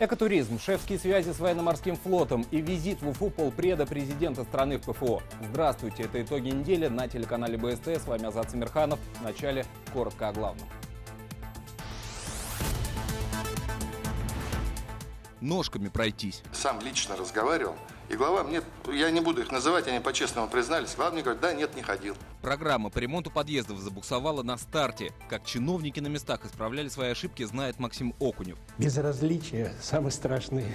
Экотуризм, шефские связи с военно-морским флотом и визит в Уфу полпреда президента страны в ПФО. Здравствуйте, это итоги недели на телеканале БСТ. С вами Азат Самирханов. Вначале коротко о главном. Ножками пройтись. Сам лично разговаривал. И глава мне, я не буду их называть, они по-честному признались. Глава мне говорит, да, нет, не ходил. Программа по ремонту подъездов забуксовала на старте. Как чиновники на местах исправляли свои ошибки, знает Максим Окунев. Безразличие – самый страшный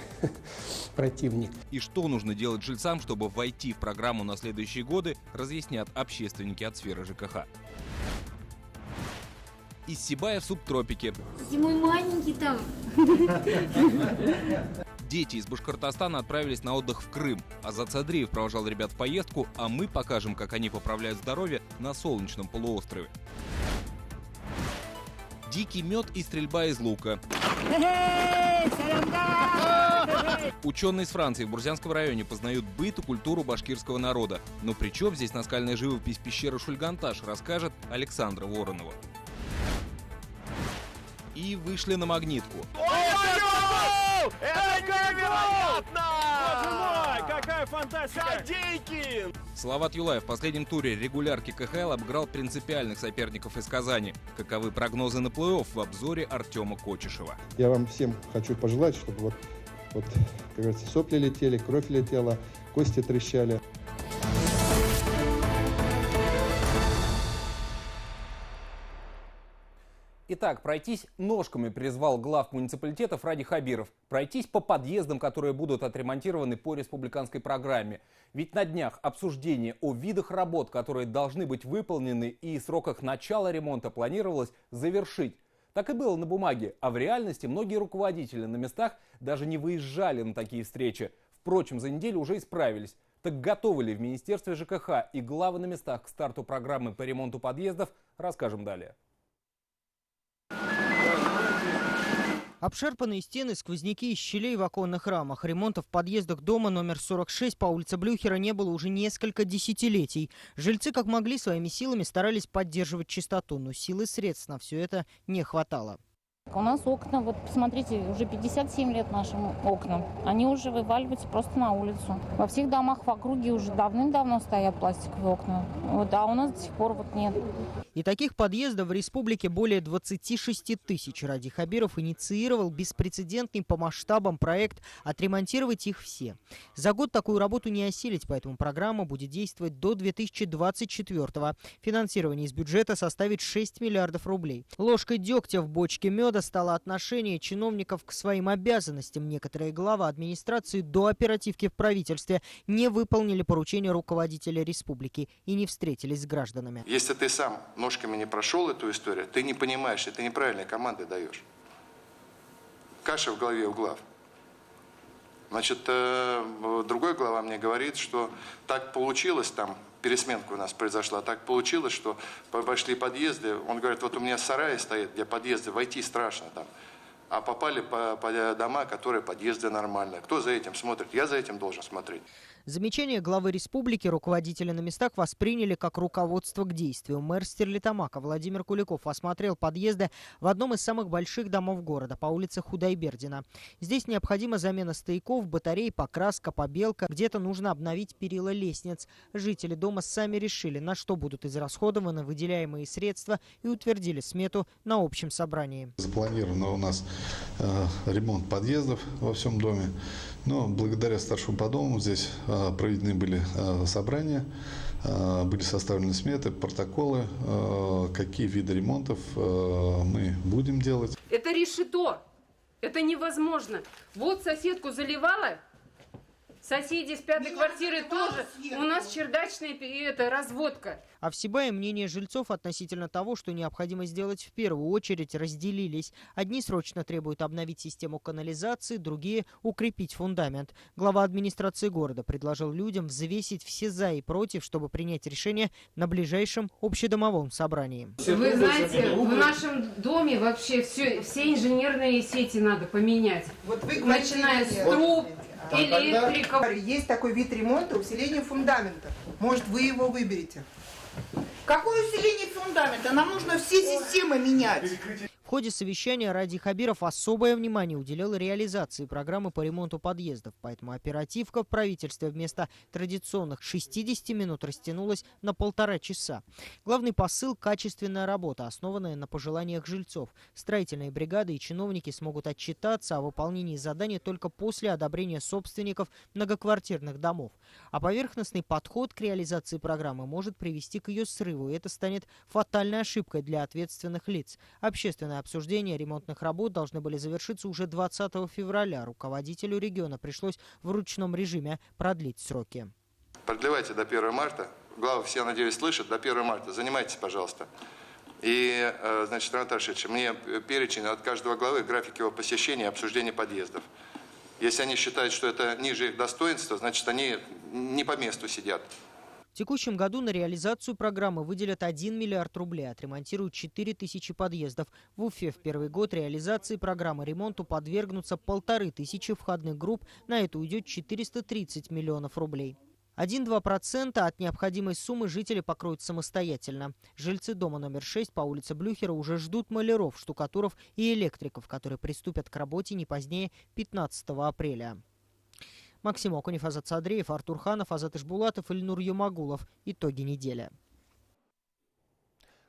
противник. И что нужно делать жильцам, чтобы войти в программу на следующие годы, разъяснят общественники от сферы ЖКХ. Из Сибая в субтропике. Зимой маленький там. Дети из Башкортостана отправились на отдых в Крым. Азат Садриев провожал ребят в поездку, а мы покажем, как они поправляют здоровье на солнечном полуострове. Дикий мед и стрельба из лука. Ученые из Франции в Бурзянском районе познают быт и культуру башкирского народа. Но при чем здесь наскальная живопись пещеры Шульганташ, расскажет Александра Воронова. И вышли на магнитку. Это невероятно! Боже мой, какая фантастика! Садейкин! Салават Юлаев в последнем туре регулярки КХЛ обыграл принципиальных соперников из Казани. Каковы прогнозы на плей-офф в обзоре Артема Кочешева. Я вам всем хочу пожелать, чтобы вот как говорится, сопли летели, кровь летела, кости трещали. Итак, пройтись ножками призвал глав муниципалитетов Ради Хабиров. Пройтись по подъездам, которые будут отремонтированы по республиканской программе. Ведь на днях обсуждение о видах работ, которые должны быть выполнены, и сроках начала ремонта планировалось завершить. Так и было на бумаге, а в реальности многие руководители на местах даже не выезжали на такие встречи. Впрочем, за неделю уже исправились. Так готовы ли в Министерстве ЖКХ и главы на местах к старту программы по ремонту подъездов, расскажем далее. Обшарпанные стены, сквозняки из щелей в оконных рамах. Ремонта в подъездах дома номер 46 по улице Блюхера не было уже несколько десятилетий. Жильцы как могли своими силами старались поддерживать чистоту, но сил и средств на все это не хватало. У нас окна, вот посмотрите, уже 57 лет нашим окнам. Они уже вываливаются просто на улицу. Во всех домах в округе уже давным-давно стоят пластиковые окна. Вот, а у нас до сих пор вот нет. И таких подъездов в республике более 26 тысяч. Ради Хабиров инициировал беспрецедентный по масштабам проект отремонтировать их все. За год такую работу не осилить, поэтому программа будет действовать до 2024-го. Финансирование из бюджета составит 6 миллиардов рублей. Ложкой дегтя в бочке меда стало отношение чиновников к своим обязанностям. Некоторые главы администрации до оперативки в правительстве не выполнили поручения руководителя республики и не встретились с гражданами. Если ты сам ножками не прошел эту историю, ты не понимаешь, и ты неправильные команды даешь. Каша в голове у глав. Значит, другой глава мне говорит, что так получилось там, пересменка у нас произошла, так получилось, что пошли подъезды, он говорит, вот у меня сараи стоят, где подъезды, войти страшно там, а попали по дома, которые подъезды нормальные. Кто за этим смотрит? Я за этим должен смотреть. Замечания главы республики руководители на местах восприняли как руководство к действию. Мэр Стерлитамака Владимир Куликов осмотрел подъезды в одном из самых больших домов города по улице Худайбердина. Здесь необходима замена стояков, батарей, покраска, побелка. Где-то нужно обновить перила лестниц. Жители дома сами решили, на что будут израсходованы выделяемые средства, и утвердили смету на общем собрании. Запланировано у нас ремонт подъездов во всем доме. Но благодаря старшему по дому здесь проведены были собрания, были составлены сметы, протоколы, какие виды ремонтов мы будем делать. Это решето, это невозможно. Вот соседку заливала, соседи с пятой квартиры тоже. У нас чердачная разводка. А в Сибае мнения жильцов относительно того, что необходимо сделать в первую очередь, разделились. Одни срочно требуют обновить систему канализации, другие – укрепить фундамент. Глава администрации города предложил людям взвесить все «за» и «против», чтобы принять решение на ближайшем общедомовом собрании. Вы знаете, в нашем доме вообще все инженерные сети надо поменять. Вот вы начиная с труб, электрика. Есть такой вид ремонта – усиление фундамента. Может, вы его выберете? Какое усиление фундамента? Нам нужно все системы менять. ходе совещания Ради Хабиров особое внимание уделил реализации программы по ремонту подъездов, поэтому оперативка в правительстве вместо традиционных 60 минут растянулась на 1,5 часа. Главный посыл – качественная работа, основанная на пожеланиях жильцов. Строительные бригады и чиновники смогут отчитаться о выполнении заданий только после одобрения собственников многоквартирных домов. А поверхностный подход к реализации программы может привести к ее срыву, и это станет фатальной ошибкой для ответственных лиц. Общественное обсуждение ремонтных работ должны были завершиться уже 20 февраля. Руководителю региона пришлось в ручном режиме продлить сроки. Продлевайте до 1 марта. Главы все, надеюсь, слышат. До 1 марта. Занимайтесь, пожалуйста. И, значит, Ранат Рашидович, мне перечень от каждого главы, график его посещения и обсуждения подъездов. Если они считают, что это ниже их достоинства, значит, они не по месту сидят. В текущем году на реализацию программы выделят 1 миллиард рублей, отремонтируют 4000 подъездов. В Уфе в первый год реализации программы ремонту подвергнутся 1500 входных групп, на это уйдет 430 миллионов рублей. 1-2% от необходимой суммы жители покроют самостоятельно. Жильцы дома номер 6 по улице Блюхера уже ждут маляров, штукатуров и электриков, которые приступят к работе не позднее 15 апреля. Максим Окунев, Азат Садреев, Артур Ханов, Азат Ишбулатов, Ильнур Юмагулов. Итоги недели.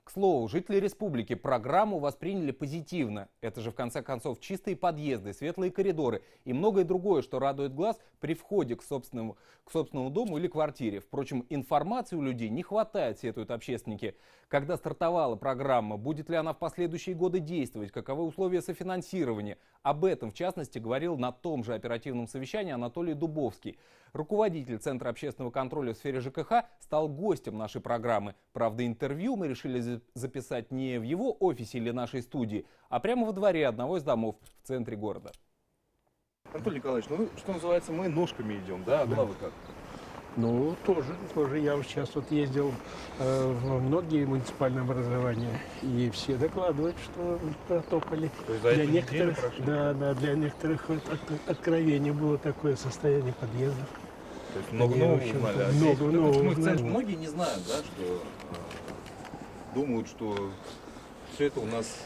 К слову, жители республики программу восприняли позитивно. Это же, в конце концов, чистые подъезды, светлые коридоры и многое другое, что радует глаз при входе к собственному дому или квартире. Впрочем, информации у людей не хватает, сетуют общественники. Когда стартовала программа, будет ли она в последующие годы действовать, каковы условия софинансирования? Об этом, в частности, говорил на том же оперативном совещании Анатолий Дубовский. Руководитель Центра общественного контроля в сфере ЖКХ стал гостем нашей программы. Правда, интервью мы решили записать не в его офисе или нашей студии, а прямо во дворе одного из домов в центре города. Анатолий Николаевич, ну, что называется, мы ножками идем, да? А главы как? Ну, тоже. Я вот сейчас ездил в многие муниципальные образования, и все докладывают, что протопали. Для некоторых, для некоторых откровение было такое состояние подъездов. То есть много нового узнали. Много нового узнали. Многие не знают, да, что думают, что все это у нас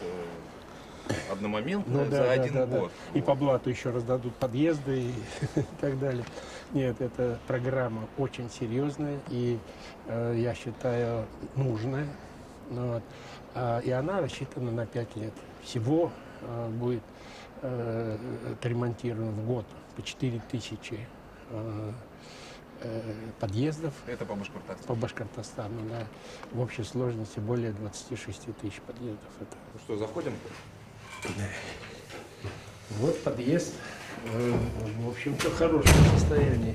одномоментно за один год. И по блату еще раздадут подъезды и так далее. Нет, эта программа очень серьезная и, я считаю, нужная. Вот. И она рассчитана на 5 лет. Всего будет отремонтировано в год по 4000 подъездов. Это по Башкортостану? По Башкортостану, да. В общей сложности более 26 тысяч подъездов. Это... Ну что, заходим? Вот подъезд. В общем-то, в хорошем состоянии.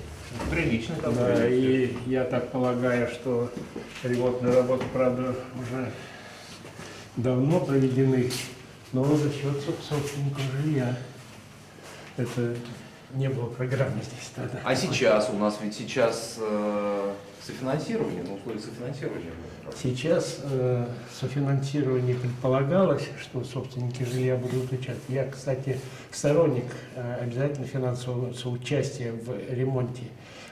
Прилично. Да, и я так полагаю, что ремонтные работы, правда, уже давно проведены, но за счет собственников жилья. Это не было программы здесь тогда. А сейчас у нас ведь софинансирование, условия софинансирования. Сейчас софинансирование предполагалось, что собственники жилья будут участвовать. Я, кстати, сторонник обязательно финансового соучастия в ремонте.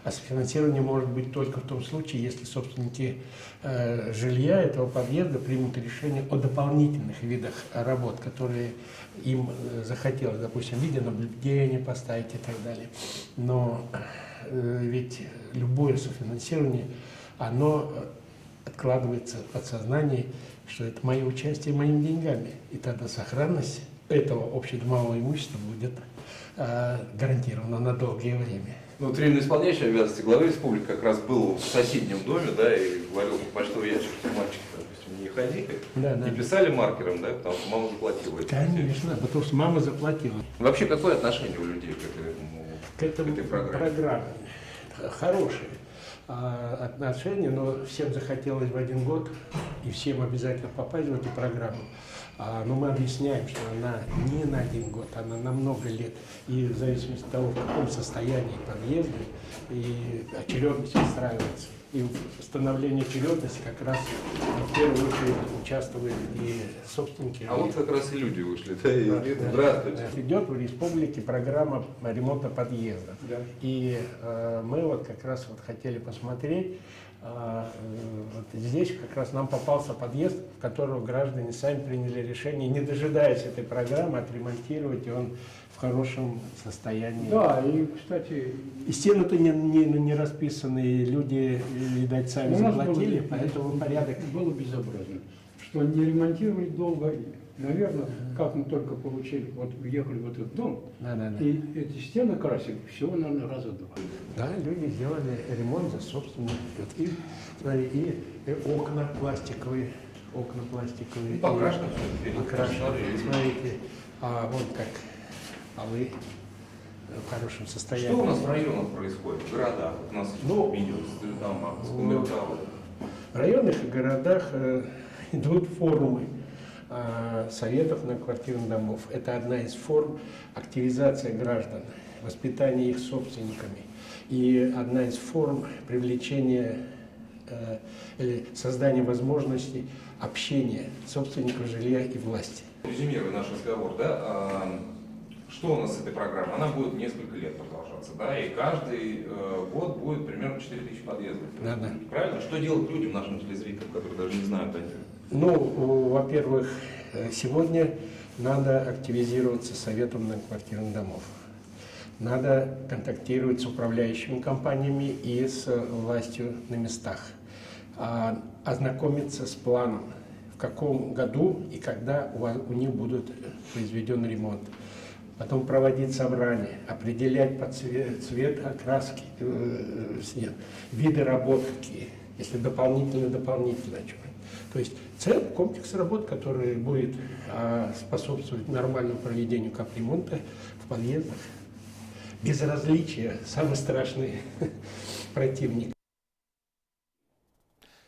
А софинансирование может быть только в том случае, если собственники жилья этого подъезда примут решение о дополнительных видах работ, которые им захотелось, допустим, видеонаблюдение поставить и так далее. Но ведь любое софинансирование, оно откладывается в подсознании, что это мое участие моими деньгами. И тогда сохранность этого общедомового имущества будет гарантирована на долгое время. Ну, временно исполняющий обязанности главы республики как раз был в соседнем доме, да, и говорил в почтовый ящик, что мальчики, допустим, не ходи, и писали маркером, да, потому что мама заплатила. Конечно, потому что мама заплатила. Вообще, какое отношение у людей к этой программе? Хорошее отношение, но всем захотелось в один год, и всем обязательно попасть в эту программу. Но мы объясняем, что она не на 1 год, она на много лет. И в зависимости от того, в каком состоянии подъезды, и очередность устраивается. И в становлении очередности как раз в первую очередь участвуют и собственники. А вот как раз и люди вышли. Да, здравствуйте. Идет в республике программа ремонта подъездов. Да. И мы вот как раз хотели посмотреть, Вот здесь как раз нам попался подъезд, в которого граждане сами приняли решение, не дожидаясь этой программы, отремонтировать, и он в хорошем состоянии. Да, и, кстати... И стены-то не расписаны, и люди, видать, сами заплатили, поэтому порядок... Было безобразно, что не ремонтировали долго. Наверное, как мы только получили, вот въехали в этот дом, и эти стены красили, всего, наверное, раза два. Да, люди сделали ремонт за собственные счет. И, смотри, и окна пластиковые, Покрашено. Смотрите, вот как полы в хорошем состоянии. Что у нас в районах происходит, в городах? У нас видео с домами, с Кумертау. В районах и городах идут форумы советов многоквартирных домов. Это одна из форм активизации граждан, воспитания их собственниками. И одна из форм привлечения или создания возможности общения собственников жилья и власти. Резюмируя наш разговор, да, что у нас с этой программой? Она будет несколько лет продолжаться, да, и каждый год будет примерно 4000 подъездов. Да. Правильно? Что делать людям, нашим телезрителям, которые даже не знают о них? Ну, во-первых, сегодня надо активизироваться Советом многоквартирных домов. Надо контактировать с управляющими компаниями и с властью на местах. Ознакомиться с планом, в каком году и когда у них будет произведен ремонт. Потом проводить собрания, определять под цвет окраски, виды работ какие, если дополнительно. То есть целый комплекс работ, который будет способствовать нормальному проведению капремонта в подъездах. Безразличие – самый страшный противник.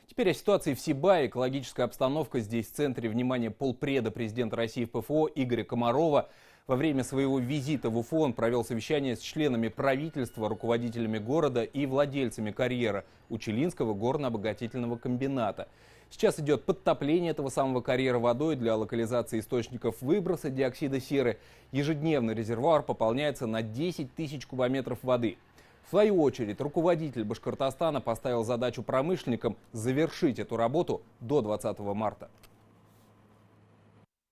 Теперь о ситуации в Сибае. Экологическая обстановка здесь в центре внимания полпреда президента России в ПФО Игоря Комарова. Во время своего визита в Уфу он провел совещание с членами правительства, руководителями города и владельцами карьера Учелинского горно-обогатительного комбината. Сейчас идет подтопление этого самого карьера водой для локализации источников выброса диоксида серы. Ежедневно резервуар пополняется на 10 тысяч кубометров воды. В свою очередь, руководитель Башкортостана поставил задачу промышленникам завершить эту работу до 20 марта.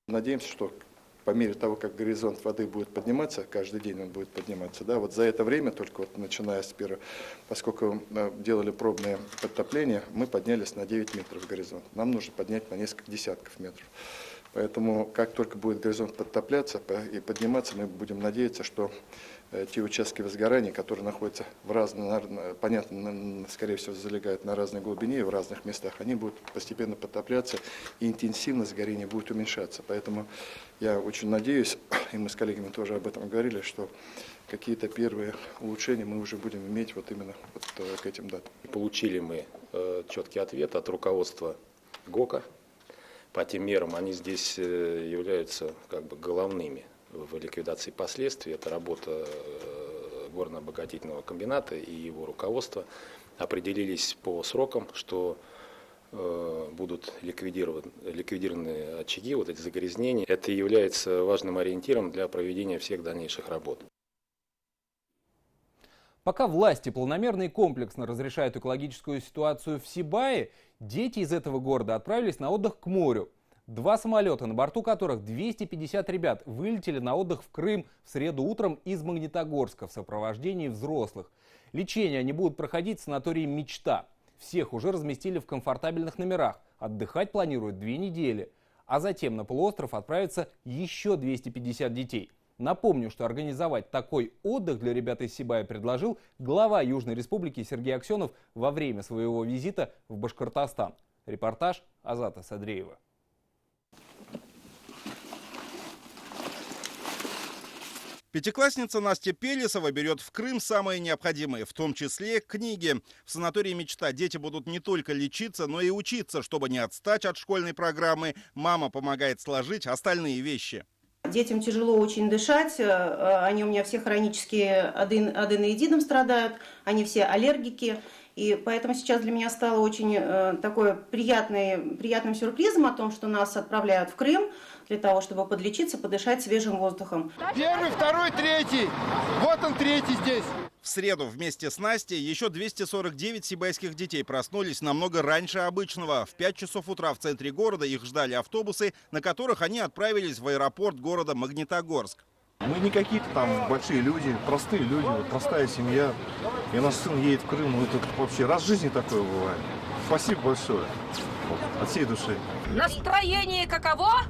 Надеемся, что по мере того, как горизонт воды будет подниматься, каждый день он будет подниматься, да, вот за это время, только вот начиная с первого, поскольку делали пробное подтопление, мы поднялись на 9 метров горизонт. Нам нужно поднять на несколько десятков метров. Поэтому, как только будет горизонт подтопляться и подниматься, мы будем надеяться, что те участки возгорания, которые находятся в разных, понятно, скорее всего, залегают на разной глубине и в разных местах, они будут постепенно подтопляться, и интенсивность горения будет уменьшаться. Поэтому я очень надеюсь, и мы с коллегами тоже об этом говорили, что какие-то первые улучшения мы уже будем иметь вот именно вот к этим датам. Получили мы четкий ответ от руководства ГОКа. По тем мерам они здесь являются как бы головными в ликвидации последствий. Это работа горно-обогатительного комбината и его руководства. Определились по срокам, что будут ликвидированы очаги, вот эти загрязнения. Это является важным ориентиром для проведения всех дальнейших работ. Пока власти планомерно и комплексно разрешают экологическую ситуацию в Сибае, дети из этого города отправились на отдых к морю. 2 самолета, на борту которых 250 ребят, вылетели на отдых в Крым в среду утром из Магнитогорска в сопровождении взрослых. Лечение они будут проходить в санатории «Мечта». Всех уже разместили в комфортабельных номерах. Отдыхать планируют 2 недели. А затем на полуостров отправятся еще 250 детей. Напомню, что организовать такой отдых для ребят из Сибая предложил глава Южной Республики Сергей Аксенов во время своего визита в Башкортостан. Репортаж Азата Садреева. Пятиклассница Настя Пелесова берет в Крым самое необходимое, в том числе книги. В санатории «Мечта» дети будут не только лечиться, но и учиться, чтобы не отстать от школьной программы. Мама помогает сложить остальные вещи. Детям тяжело очень дышать, они у меня все хронически аденоидитом страдают, они все аллергики. И поэтому сейчас для меня стало очень такое приятным сюрпризом о том, что нас отправляют в Крым для того, чтобы подлечиться, подышать свежим воздухом. Первый, второй, третий. Вот он, третий здесь. В среду вместе с Настей еще 249 сибайских детей проснулись намного раньше обычного. В 5 часов утра в центре города их ждали автобусы, на которых они отправились в аэропорт города Магнитогорск. Мы не какие-то там большие люди, простые люди, простая семья. И наш сын едет в Крым. Это вообще раз в жизни такое бывает. Спасибо большое. От всей души. Настроение каково?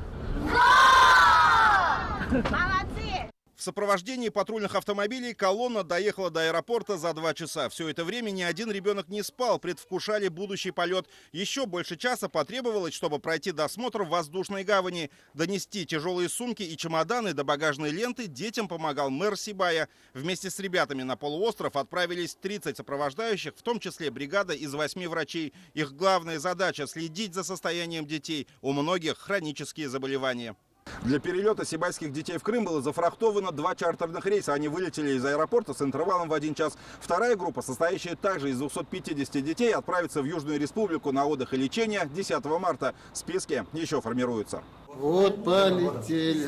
Молодцы! В сопровождении патрульных автомобилей колонна доехала до аэропорта за 2 часа. Все это время ни один ребенок не спал, предвкушали будущий полет. Еще больше часа потребовалось, чтобы пройти досмотр в воздушной гавани. Донести тяжелые сумки и чемоданы до багажной ленты детям помогал мэр Сибая. Вместе с ребятами на полуостров отправились 30 сопровождающих, в том числе бригада из 8 врачей. Их главная задача – следить за состоянием детей. У многих хронические заболевания. Для перелета сибайских детей в Крым было зафрахтовано 2 чартерных рейса. Они вылетели из аэропорта с интервалом в 1 час. Вторая группа, состоящая также из 250 детей, отправится в Южную Республику на отдых и лечение 10 марта. Списки еще формируются. Вот, полетели.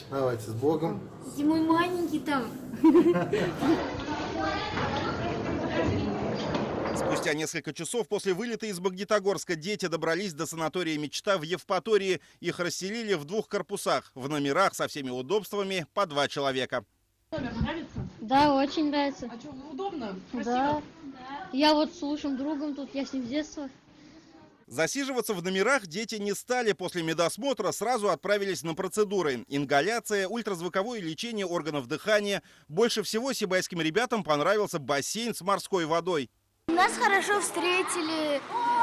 Давайте, с Богом. Ты мой маленький там. Спустя несколько часов после вылета из Магнитогорска дети добрались до санатория «Мечта» в Евпатории. Их расселили в 2 корпусах. В номерах со всеми удобствами по 2 человека. Номер нравится? Да, очень нравится. А что, удобно? Да. Я вот с лучшим другом тут, я с ним с детства. Засиживаться в номерах дети не стали. После медосмотра сразу отправились на процедуры. Ингаляция, ультразвуковое лечение органов дыхания. Больше всего сибайским ребятам понравился бассейн с морской водой. Нас хорошо встретили.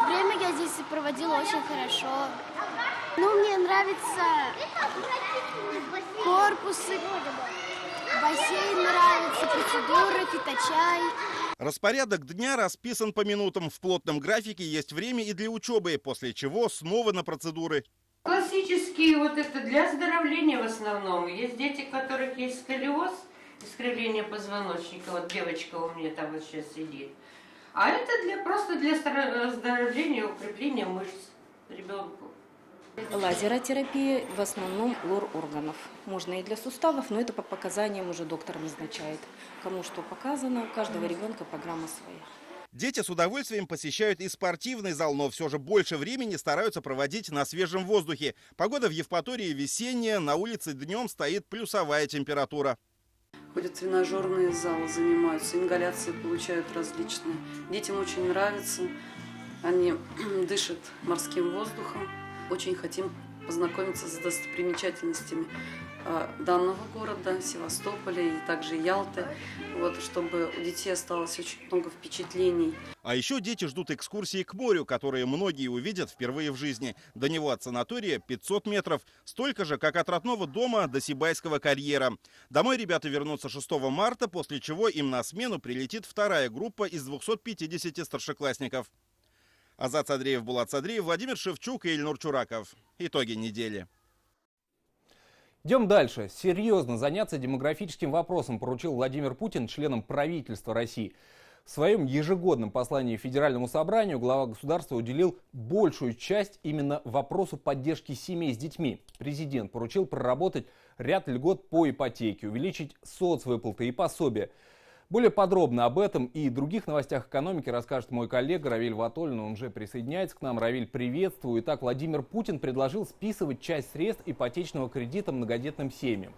Время я здесь проводила очень хорошо. Ну, мне нравится корпусы, бассейн нравится, процедуры, фиточай. Распорядок дня расписан по минутам. В плотном графике есть время и для учебы, после чего снова на процедуры. Классические, вот это для оздоровления в основном. Есть дети, у которых есть сколиоз, искривление позвоночника. Вот девочка у меня там вот сейчас сидит. А это просто для оздоровления, укрепления мышц ребенку. Лазеротерапия в основном лор органов. Можно и для суставов, но это по показаниям уже доктор назначает. Кому что показано, у каждого ребенка программа своя. Дети с удовольствием посещают и спортивный зал, но все же больше времени стараются проводить на свежем воздухе. Погода в Евпатории весенняя, на улице днем стоит плюсовая температура. Ходят в тренажерный зал, занимаются, ингаляции получают различные. Детям очень нравится, они дышат морским воздухом. Очень хотим познакомиться с достопримечательностями данного города, Севастополя и также Ялты, вот, чтобы у детей осталось очень много впечатлений. А еще дети ждут экскурсии к морю, которые многие увидят впервые в жизни. До него от санатория 500 метров, столько же, как от родного дома до Сибайского карьера. Домой ребята вернутся 6 марта, после чего им на смену прилетит вторая группа из 250 старшеклассников. Азат Садреев, Булат Садреев, Владимир Шевчук и Ильнур Чураков. Итоги недели. Идем дальше. Серьезно заняться демографическим вопросом поручил Владимир Путин членам правительства России. В своем ежегодном послании Федеральному собранию глава государства уделил большую часть именно вопросу поддержки семей с детьми. Президент поручил проработать ряд льгот по ипотеке, увеличить соцвыплаты и пособия. Более подробно об этом и других новостях экономики расскажет мой коллега Равиль Ватолин. Он уже присоединяется к нам. Равиль, приветствую. Итак, Владимир Путин предложил списывать часть средств ипотечного кредита многодетным семьям.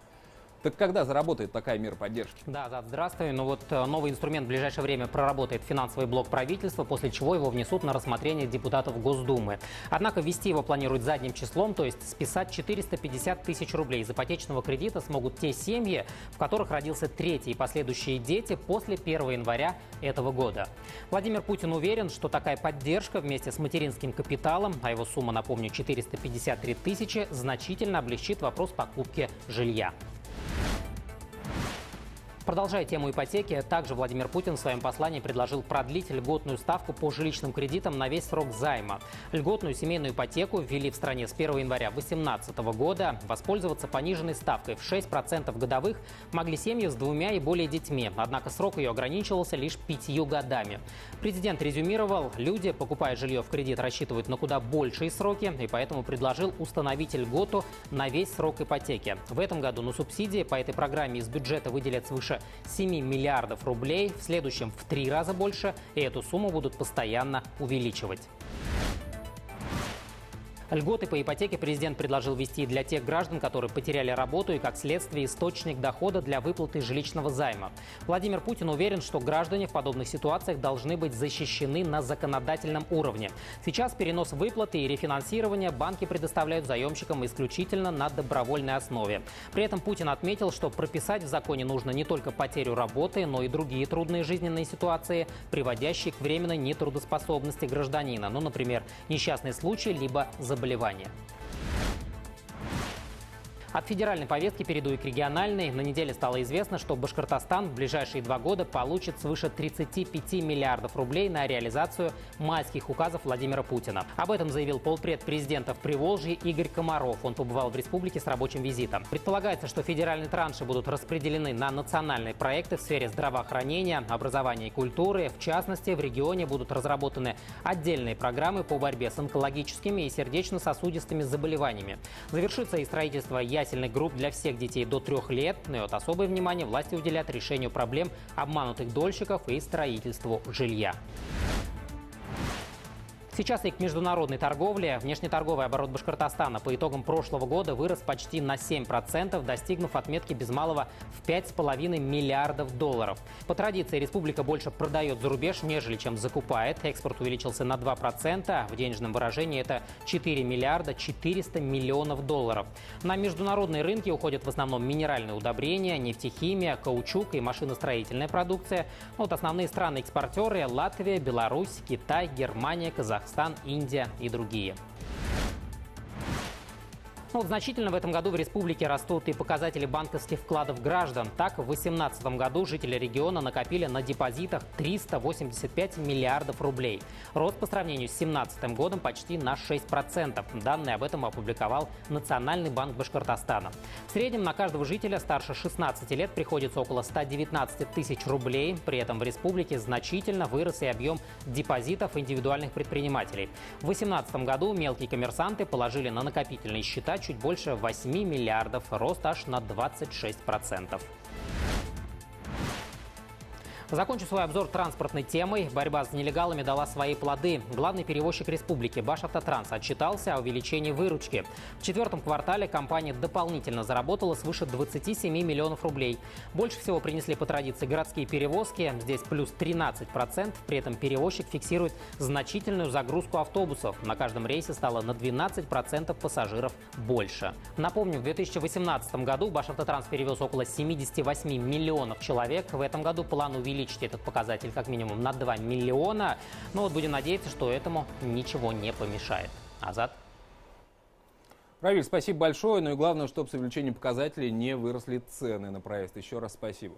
Так когда заработает такая мера поддержки? Да, здравствуй. Ну вот новый инструмент в ближайшее время проработает финансовый блок правительства, после чего его внесут на рассмотрение депутатов Госдумы. Однако ввести его планируют задним числом, то есть списать 450 тысяч рублей из ипотечного кредита смогут те семьи, в которых родился третий и последующие дети после 1 января этого года. Владимир Путин уверен, что такая поддержка вместе с материнским капиталом, а его сумма, напомню, 453 тысячи, значительно облегчит вопрос покупки жилья. Продолжая тему ипотеки, также Владимир Путин в своем послании предложил продлить льготную ставку по жилищным кредитам на весь срок займа. Льготную семейную ипотеку ввели в стране с 1 января 2018 года. Воспользоваться пониженной ставкой в 6% годовых могли семьи с 2 и более детьми. Однако срок ее ограничивался лишь 5 годами. Президент резюмировал, люди, покупая жилье в кредит, рассчитывают на куда большие сроки, и поэтому предложил установить льготу на весь срок ипотеки. В этом году на субсидии по этой программе из бюджета выделят свыше 7 миллиардов рублей, в следующем в 3 раза больше, и эту сумму будут постоянно увеличивать. Льготы по ипотеке президент предложил ввести для тех граждан, которые потеряли работу и, как следствие, источник дохода для выплаты жилищного займа. Владимир Путин уверен, что граждане в подобных ситуациях должны быть защищены на законодательном уровне. Сейчас перенос выплаты и рефинансирование банки предоставляют заемщикам исключительно на добровольной основе. При этом Путин отметил, что прописать в законе нужно не только потерю работы, но и другие трудные жизненные ситуации, приводящие к временной нетрудоспособности гражданина. Ну, например, несчастный случай либо заболевание. От федеральной повестки перейду и к региональной. На неделе стало известно, что Башкортостан в ближайшие 2 года получит свыше 35 миллиардов рублей на реализацию майских указов Владимира Путина. Об этом заявил полпред президента в Приволжье Игорь Комаров. Он побывал в республике с рабочим визитом. Предполагается, что федеральные транши будут распределены на национальные проекты в сфере здравоохранения, образования и культуры. В частности, в регионе будут разработаны отдельные программы по борьбе с онкологическими и сердечно-сосудистыми заболеваниями. Завершится и строительство ясельных групп для всех детей до 3 лет. Но и вот особое внимание власти уделят решению проблем обманутых дольщиков и строительству жилья. Сейчас и к международной торговле. Внешнеторговый оборот Башкортостана по итогам прошлого года вырос почти на 7%, достигнув отметки без малого в 5,5 миллиардов долларов. По традиции республика больше продает за рубеж, нежели чем закупает. Экспорт увеличился на 2%, в денежном выражении это 4 миллиарда 400 миллионов долларов. На международные рынки уходят в основном минеральные удобрения, нефтехимия, каучук и машиностроительная продукция. Вот основные страны-экспортеры – Латвия, Беларусь, Китай, Германия, Казахстан, Индия и другие. Значительно в этом году в республике растут и показатели банковских вкладов граждан. Так, в 2018 году жители региона накопили на депозитах 385 миллиардов рублей. Рост по сравнению с 2017 годом почти на 6%. Данные об этом опубликовал Национальный банк Башкортостана. В среднем на каждого жителя старше 16 лет приходится около 119 тысяч рублей. При этом в республике значительно вырос и объем депозитов индивидуальных предпринимателей. В 2018 году мелкие коммерсанты положили на накопительные счета чуть больше 8 миллиардов, рост аж на 26%. Закончу свой обзор транспортной темой. Борьба с нелегалами дала свои плоды. Главный перевозчик республики Башавтотранс отчитался о увеличении выручки. В 4-м квартале компания дополнительно заработала свыше 27 миллионов рублей. Больше всего принесли по традиции городские перевозки. Здесь плюс 13%. При этом перевозчик фиксирует значительную загрузку автобусов. На каждом рейсе стало на 12% пассажиров больше. Напомню, в 2018 году Башавтотранс перевез около 78 миллионов человек. В этом году план увеличить этот показатель как минимум на 2 миллиона. Но вот будем надеяться, что этому ничего не помешает. Азат. Равиль, спасибо большое. Ну и главное, чтобы с увеличением показателей не выросли цены на проезд. Еще раз спасибо.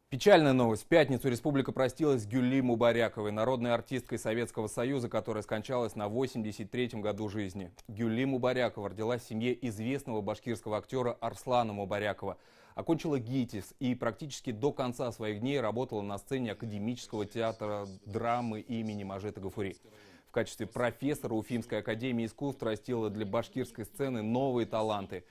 Печальная новость. В пятницу республика простилась с Гюлли Мубаряковой, народной артисткой Советского Союза, которая скончалась на 83-м году жизни. Гюлли Мубарякова родилась в семье известного башкирского актера Арслана Мубарякова. Окончила ГИТИС и практически до конца своих дней работала на сцене Академического театра драмы имени Мажита Гафури. В качестве профессора Уфимской академии искусств растила для башкирской сцены новые таланты.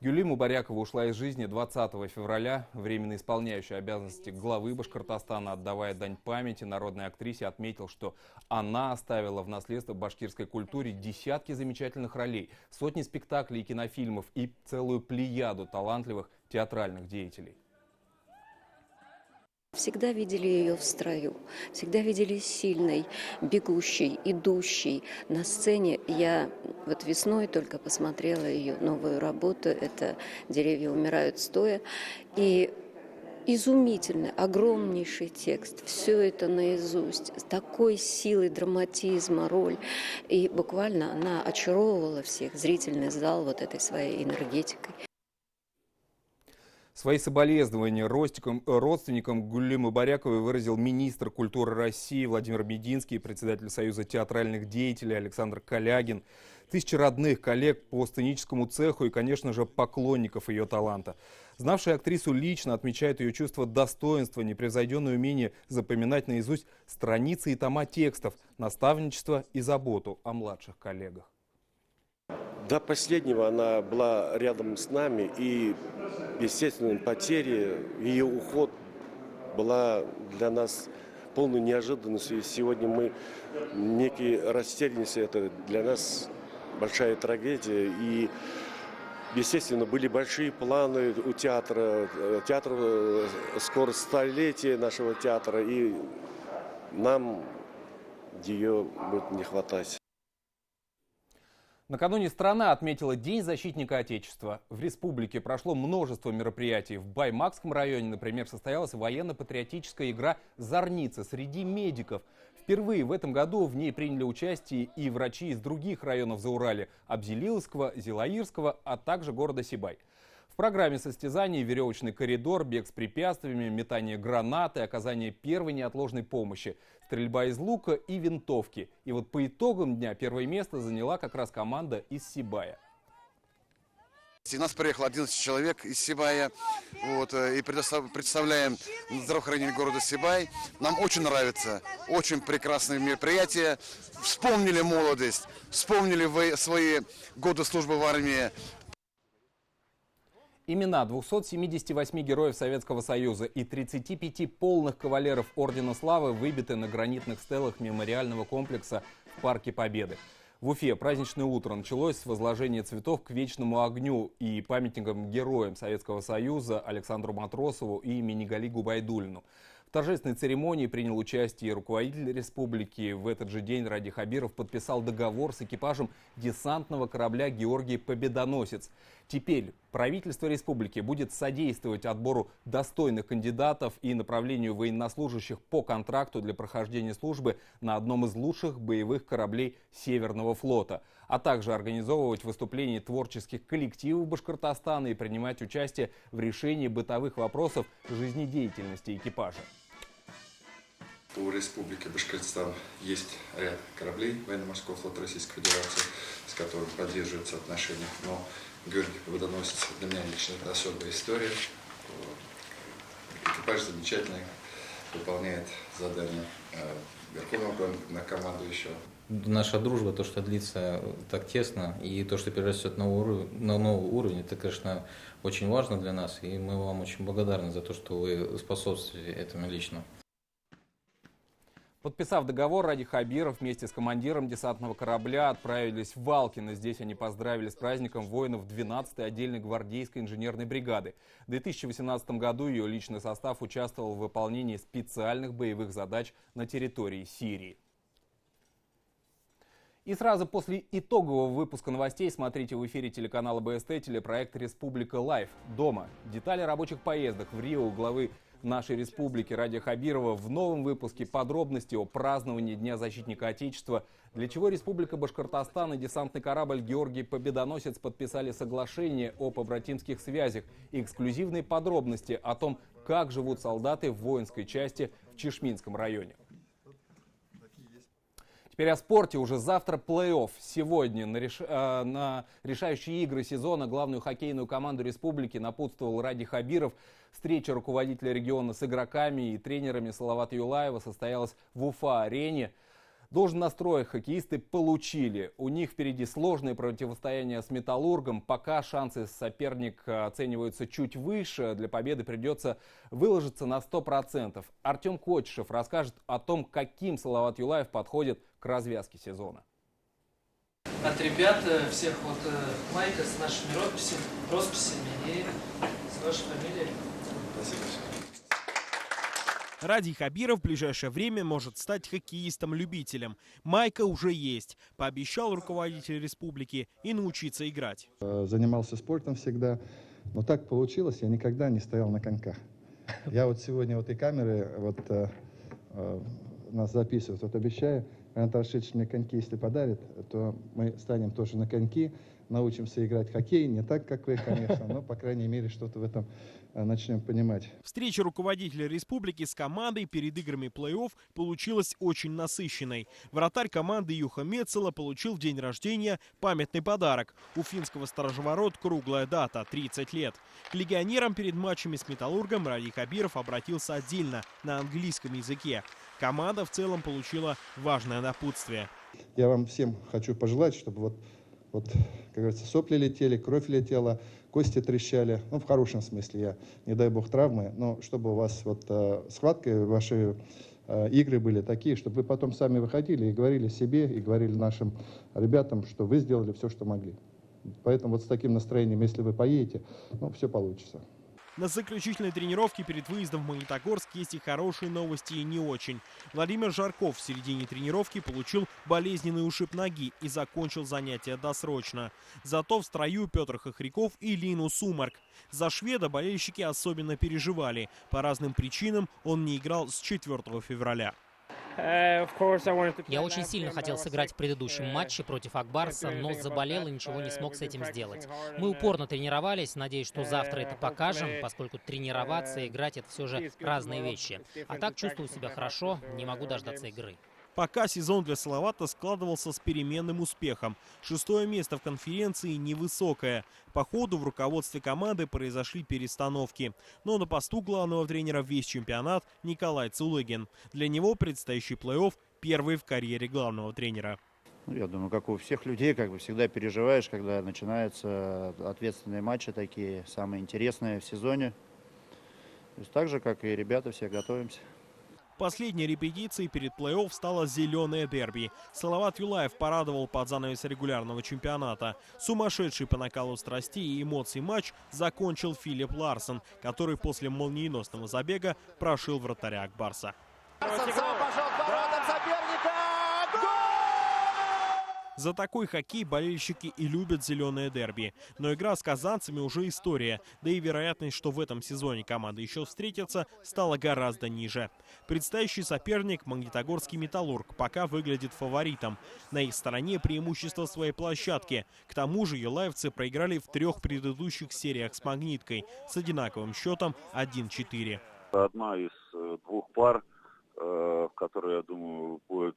Гюлли Мубарякова ушла из жизни 20 февраля. Временно исполняющий обязанности главы Башкортостана, отдавая дань памяти народной актрисе, отметил, что она оставила в наследство башкирской культуре десятки замечательных ролей, сотни спектаклей и кинофильмов и целую плеяду талантливых театральных деятелей. Всегда видели ее в строю, всегда видели сильной, бегущей, идущей. На сцене я вот весной только посмотрела ее новую работу, это «Деревья умирают стоя». И изумительный, огромнейший текст, все это наизусть, с такой силой драматизма, роль. И буквально она очаровывала всех, зрительный зал вот этой своей энергетикой. Свои соболезнования родственникам Гуллимы Баряковой выразил министр культуры России Владимир Мединский, председатель Союза театральных деятелей Александр Калягин, тысячи родных, коллег по сценическому цеху и, конечно же, поклонников ее таланта. Знавшие актрису лично отмечают ее чувство достоинства, непревзойденное умение запоминать наизусть страницы и тома текстов, наставничество и заботу о младших коллегах. До последнего она была рядом с нами, и, естественно, потеря, ее уход была для нас полной неожиданностью. И сегодня мы некие растерянности, это для нас большая трагедия. И, естественно, были большие планы у театра. Театр скоро столетие нашего театра, и нам ее будет не хватать. Накануне страна отметила День защитника Отечества. В республике прошло множество мероприятий. В Баймакском районе, например, состоялась военно-патриотическая игра «Зорница» среди медиков. Впервые в этом году в ней приняли участие и врачи из других районов Зауралья – Абзелиловского, Зилаирского, а также города Сибай. В программе состязаний веревочный коридор, бег с препятствиями, метание гранаты, оказание первой неотложной помощи, стрельба из лука и винтовки. И вот по итогам дня первое место заняла как раз команда из Сибая. У нас приехало 11 человек из Сибая, и представляем здравоохранение города Сибай. Нам очень нравится, очень прекрасные мероприятия. Вспомнили молодость, вспомнили свои годы службы в армии. Имена 278 героев Советского Союза и 35 полных кавалеров Ордена Славы выбиты на гранитных стелах мемориального комплекса в Парке Победы. В Уфе праздничное утро началось с возложения цветов к вечному огню и памятникам героям Советского Союза Александру Матросову и Минигале Губайдуллину. В торжественной церемонии принял участие руководитель республики. В этот же день Ради Хабиров подписал договор с экипажем десантного корабля «Георгий Победоносец». Теперь правительство республики будет содействовать отбору достойных кандидатов и направлению военнослужащих по контракту для прохождения службы на одном из лучших боевых кораблей Северного флота, а также организовывать выступления творческих коллективов Башкортостана и принимать участие в решении бытовых вопросов жизнедеятельности экипажа. У Республики Башкортостан есть ряд кораблей военно-морского флота Российской Федерации, с которым поддерживаются отношения. Но Георгий Победоносец для меня лично это особая история. Экипаж замечательный, выполняет задания Верховного главнокомандующего. Наша дружба, то, что длится так тесно, и то, что перерастет на новый уровень, это, конечно, очень важно для нас, и мы вам очень благодарны за то, что вы способствуете этому лично. Подписав договор, Ради Хабиров вместе с командиром десантного корабля отправились в Валкино. Здесь они поздравили с праздником воинов 12-й отдельной гвардейской инженерной бригады. В 2018 году ее личный состав участвовал в выполнении специальных боевых задач на территории Сирии. И сразу после итогового выпуска новостей смотрите в эфире телеканала БСТ телепроект «Республика Лайв». Дома. Детали рабочих поездок в Рио у главы нашей республики Ради Хабирова. В новом выпуске подробности о праздновании Дня защитника Отечества, для чего Республика Башкортостан и десантный корабль «Георгий Победоносец» подписали соглашение о побратимских связях и эксклюзивные подробности о том, как живут солдаты в воинской части в Чишминском районе. Теперь о спорте. Уже завтра плей-офф. Сегодня на решающие игры сезона главную хоккейную команду республики напутствовал Ради Хабиров. Встреча руководителя региона с игроками и тренерами Салавата Юлаева состоялась в Уфа-арене. Должный настрой хоккеисты получили. У них впереди сложное противостояние с «Металлургом». Пока шансы соперника оцениваются чуть выше. Для победы придется выложиться на 100%. Артем Котишев расскажет о том, каким Салават Юлаев подходит к развязке сезона. От ребят всех майка с нашими росписями и с вашей фамилией. Спасибо. Ради Хабиров в ближайшее время может стать хоккеистом-любителем. Майка уже есть. Пообещал руководитель республики и научиться играть. Занимался спортом всегда, но так получилось, я никогда не стоял на коньках. Я вот сегодня вот и камеры нас записывают. Вот обещаю, Анатолий Аршитович мне коньки, если подарит, то мы станем тоже на коньки. научимся играть в хоккей. Не так, как вы, конечно, но, по крайней мере, что-то в этом начнем понимать. Встреча руководителя республики с командой перед играми плей-офф получилась очень насыщенной. Вратарь команды Юха Мецела получил в день рождения памятный подарок. У финского сторожеворот круглая дата – 30 лет. К легионерам перед матчами с «Металлургом» Ради Хабиров обратился отдельно на английском языке. Команда в целом получила важное напутствие. Я вам всем хочу пожелать, чтобы вот, как говорится, сопли летели, кровь летела, кости трещали. Ну, в хорошем смысле, я, не дай бог, травмы, но чтобы у вас схватки, ваши игры были такие, чтобы вы потом сами выходили и говорили себе, и говорили нашим ребятам, что вы сделали все, что могли. Поэтому вот с таким настроением, если вы поедете, все получится. На заключительной тренировке перед выездом в Магнитогорск есть и хорошие новости, и не очень. Владимир Жарков в середине тренировки получил болезненный ушиб ноги и закончил занятия досрочно. Зато в строю Петр Хохряков и Линус Сумарк. За шведа болельщики особенно переживали. По разным причинам он не играл с 4 февраля. Я очень сильно хотел сыграть в предыдущем матче против Акбарса, но заболел и ничего не смог с этим сделать. Мы упорно тренировались, надеюсь, что завтра это покажем, поскольку тренироваться и играть — это все же разные вещи. А так чувствую себя хорошо, не могу дождаться игры. Пока сезон для Салавата складывался с переменным успехом. 6-е место в конференции невысокое. По ходу в руководстве команды произошли перестановки. Но на посту главного тренера весь чемпионат Николай Цулыгин. Для него предстоящий плей-офф первый в карьере главного тренера. Я думаю, как у всех людей, всегда переживаешь, когда начинаются ответственные матчи такие, самые интересные в сезоне. То есть так же, как и ребята, все готовимся. Последней репетицией перед плей-офф стало зеленое дерби. Салават Юлаев порадовал под занавес регулярного чемпионата. Сумасшедший по накалу страстей и эмоций матч закончил Филипп Ларсон, который после молниеносного забега прошил вратаря Акбарса. За такой хоккей болельщики и любят зеленое дерби. Но игра с казанцами уже история. Да и вероятность, что в этом сезоне команды еще встретятся, стала гораздо ниже. Предстоящий соперник, Магнитогорский «Металлург», пока выглядит фаворитом. На их стороне преимущество своей площадки. К тому же юлаевцы проиграли в 3 предыдущих сериях с «Магниткой» с одинаковым счетом 1-4. Одна из 2 пар, в которой, я думаю, будет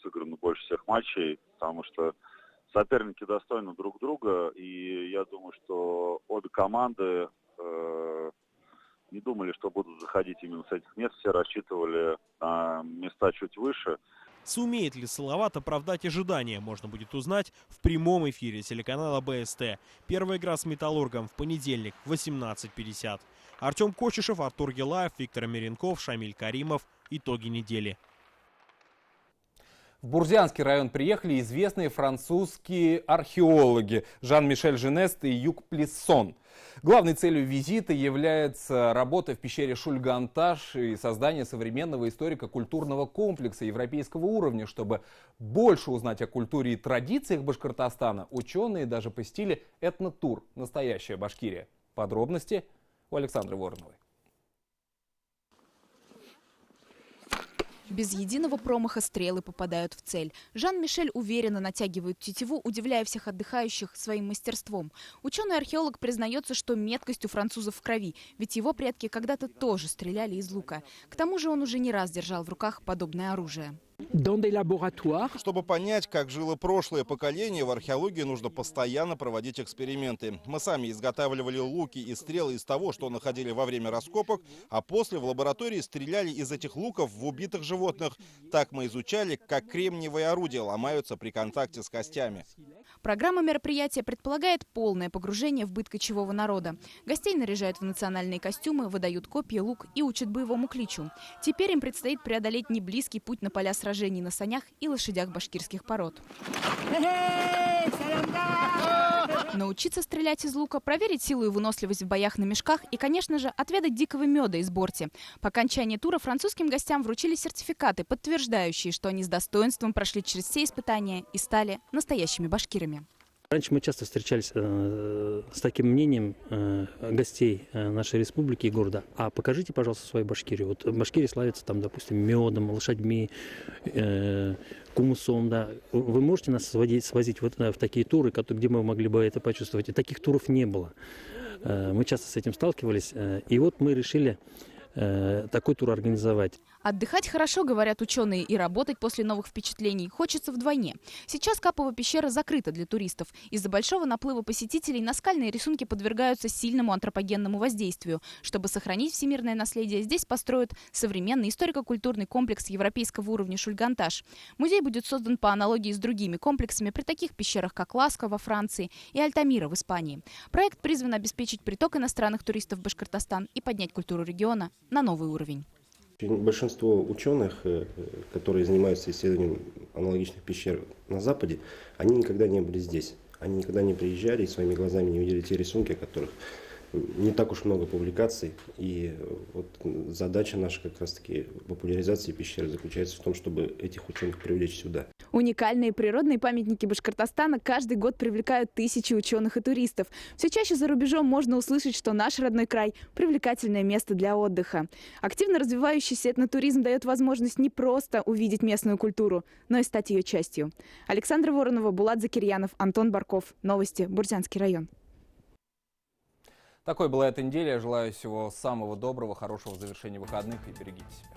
сыграно больше всех матчей, потому что соперники достойны друг друга, и я думаю, что обе команды не думали, что будут заходить именно с этих мест, все рассчитывали на места чуть выше. Сумеет ли Салават оправдать ожидания, можно будет узнать в прямом эфире телеканала БСТ. Первая игра с «Металлургом» в понедельник в 18:50. Артем Кочешев, Артур Гелаев, Виктор Меренков, Шамиль Каримов. Итоги недели. В Бурзянский район приехали известные французские археологи Жан-Мишель Женест и Юг Плессон. Главной целью визита является работа в пещере Шульганташ и создание современного историко-культурного комплекса европейского уровня. Чтобы больше узнать о культуре и традициях Башкортостана, ученые даже посетили этнотур «Настоящая Башкирия». Подробности у Александры Вороновой. Без единого промаха стрелы попадают в цель. Жан-Мишель уверенно натягивает тетиву, удивляя всех отдыхающих своим мастерством. Ученый-археолог признается, что меткость у французов в крови, ведь его предки когда-то тоже стреляли из лука. К тому же он уже не раз держал в руках подобное оружие. Чтобы понять, как жило прошлое поколение, в археологии нужно постоянно проводить эксперименты. Мы сами изготавливали луки и стрелы из того, что находили во время раскопок, а после в лаборатории стреляли из этих луков в убитых животных. Так мы изучали, как кремниевые орудия ломаются при контакте с костями. Программа мероприятия предполагает полное погружение в быт кочевого народа. Гостей наряжают в национальные костюмы, выдают копья, лук и учат боевому кличу. Теперь им предстоит преодолеть неблизкий путь на поля сражений на санях и лошадях башкирских пород. Научиться стрелять из лука, проверить силу и выносливость в боях на мешках и, конечно же, отведать дикого меда из Борти. По окончании тура французским гостям вручили сертификаты, подтверждающие, что они с достоинством прошли через все испытания и стали настоящими башкирами. Раньше мы часто встречались с таким мнением гостей нашей республики и города. А покажите, пожалуйста, свою Башкирию. Вот Башкирия славится, там, допустим, медом, лошадьми, кумусом. Да. Вы можете нас свозить вот в такие туры, где мы могли бы это почувствовать? И таких туров не было. Мы часто с этим сталкивались. И вот мы решили такой тур организовать. Отдыхать хорошо, говорят ученые, и работать после новых впечатлений хочется вдвойне. Сейчас Капова пещера закрыта для туристов. Из-за большого наплыва посетителей наскальные рисунки подвергаются сильному антропогенному воздействию. Чтобы сохранить всемирное наследие, здесь построят современный историко-культурный комплекс европейского уровня «Шульганташ». Музей будет создан по аналогии с другими комплексами при таких пещерах, как Ласка во Франции и Альтамира в Испании. Проект призван обеспечить приток иностранных туристов в Башкортостан и поднять культуру региона на новый уровень. Большинство ученых, которые занимаются исследованием аналогичных пещер на Западе, они никогда не были здесь. Они никогда не приезжали и своими глазами не видели те рисунки, о которых не так уж много публикаций. И вот задача наша как раз-таки популяризации пещеры заключается в том, чтобы этих ученых привлечь сюда. Уникальные природные памятники Башкортостана каждый год привлекают тысячи ученых и туристов. Все чаще за рубежом можно услышать, что наш родной край – привлекательное место для отдыха. Активно развивающийся этнотуризм дает возможность не просто увидеть местную культуру, но и стать ее частью. Александра Воронова, Булат Закирьянов, Антон Барков. Новости. Бурзянский район. Такой была эта неделя. Желаю всего самого доброго, хорошего завершения выходных и берегите себя.